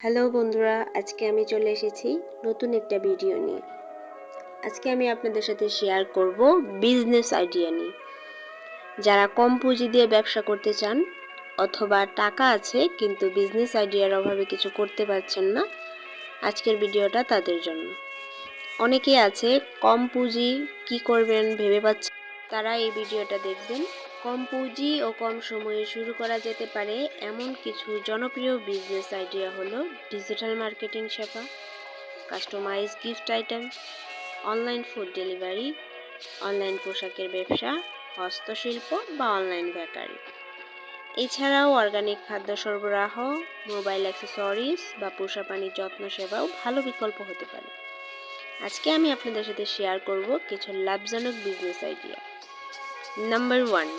Hello বন্ধুরা, আজকে আমি চলে এসেছি নতুন একটা ভিডিও নিয়ে। আজকে আমি আপনাদের সাথে শেয়ার করব বিজনেস আইডিয়া নিয়ে। যারা কম পুঁজি দিয়ে ব্যবসা করতে চান অথবা টাকা আছে কিন্তু বিজনেস আইডিয়ার অভাবে কিছু করতে পারছেন না, আজকের ভিডিওটা তাদের জন্য। অনেকেই আছে কম পুঁজি কি করবেন ভেবে পাচ্ছেন, তারা এই ভিডিওটা দেখবেন। কম পুঁজি ও কম সময়ে শুরু করা যেতে পারে এমন কিছু জনপ্রিয় বিজনেস আইডিয়া হলো ডিজিটাল মার্কেটিং সেবা, customise gift item, online food delivery, online পোশাকের ব্যবসা, হস্তশিল্প বা অনলাইন বেকারি। এছাড়াও অর্গানিক খাদ্য সরবরাহ, মোবাইল অ্যাক্সেসরিজ বা পোষা প্রাণীর যত্ন সেবাও ভালো বিকল্প হতে পারে। আজকে আমি আপনাদের সাথে শেয়ার করব কিছু লাভজনক business idea. Number 1,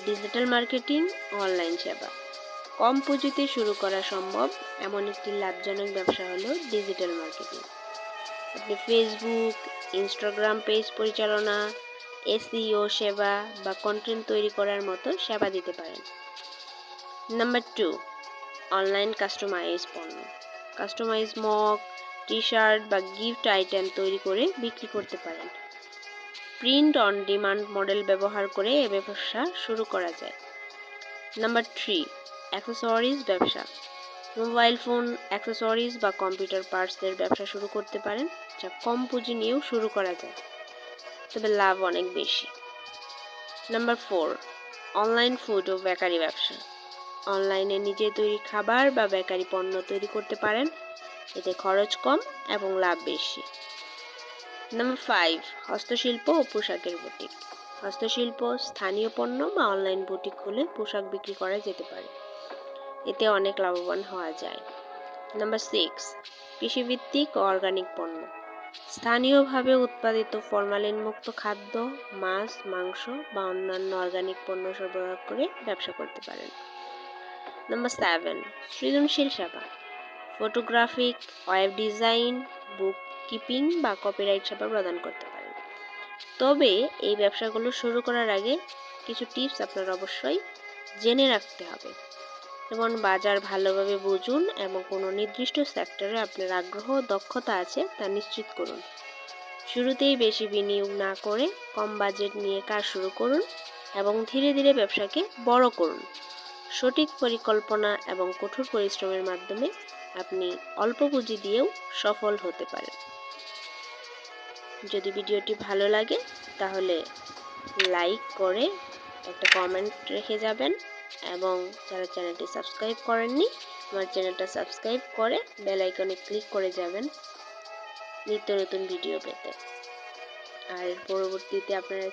digital marketing ও অনলাইন সেবা। কম পুঁজিতে শুরু করা সম্ভব এমন একটি লাভজনক ব্যবসা হলো ডিজিটাল মার্কেটিং। আপনি ফেসবুক, ইনস্টাগ্রাম পেজ পরিচালনা, এসইও সেবা বা কন্টেন্ট তৈরি করার মতো সেবা দিতে পারেন। নাম্বার 2, অনলাইন কাস্টমাইজ পণ্য। কাস্টমাইজ মগ, টি শার্ট বা গিফট আইটেম তৈরি করে বিক্রি করতে পারেন। প্রিন্ট অন ডিমান্ড মডেল ব্যবহার করে এ ব্যবসা শুরু করা যায়। নাম্বার 3, অ্যাক্সেসরিজ ব্যবসা। মোবাইল ফোন, অ্যাক্সেসরিজ বা কম্পিউটার পার্টসের ব্যবসা শুরু করতে পারেন, যা কম পুঁজি নিয়েও শুরু করা যায়, তবে লাভ অনেক বেশি। নাম্বার 4, অনলাইন ফুড ও বেকারি ব্যবসা। অনলাইনে নিজে তৈরি খাবার বা বেকারি পণ্য তৈরি করতে পারেন, এতে খরচ কম এবং লাভ বেশি। নাম্বার 5, হস্তশিল্প ও পোশাকের বুটিক। হস্তশিল্প, স্থানীয় পণ্য বা অনলাইন বুটিক খুলে পোশাক বিক্রি করা যেতে পারে, এতে অনেক লাভবান হওয়া যায়। নাম্বার 6, কৃষিভিত্তিক ও অর্গানিক পণ্য। স্থানীয়ভাবে উৎপাদিত ফরমালিন মুক্ত খাদ্য, মাছ, মাংস বা অন্যান্য অর্গানিক পণ্য সরবরাহ করে ব্যবসা করতে পারেন। নাম্বার 7, সৃজনশীল সেবা। ফটোগ্রাফিক, ওয়েব ডিজাইন, বুক কিপিং বা কপিরাইট সেবা প্রদান করতে পারেন। তবে এই ব্যবসাগুলো শুরু করার আগে কিছু টিপস আপনার অবশ্যই জেনে রাখতে হবে। যেমন বাজার ভালোভাবে বুঝুন এবং কোনো নির্দিষ্ট সেক্টরে আপনার আগ্রহ ও দক্ষতা আছে তা নিশ্চিত করুন। শুরুতেই বেশি বিনিয়োগ না করে কম বাজেট নিয়ে কাজ শুরু করুন এবং ধীরে ধীরে ব্যবসাকে বড় করুন। সঠিক পরিকল্পনা এবং কঠোর পরিশ্রমের মাধ্যমে আপনি অল্প পুঁজি দিয়েও সফল হতে পারেন। যদি ভিডিওটি ভালো লাগে তাহলে লাইক করে একটা কমেন্ট রেখে যাবেন এবং যারা চ্যানেলটি সাবস্ক্রাইব করেননি আমার চ্যানেলটা সাবস্ক্রাইব করে বেল আইকনে ক্লিক করে যাবেন নিত্য নতুন ভিডিও পেতে। আর পরবর্তীতে আপনারা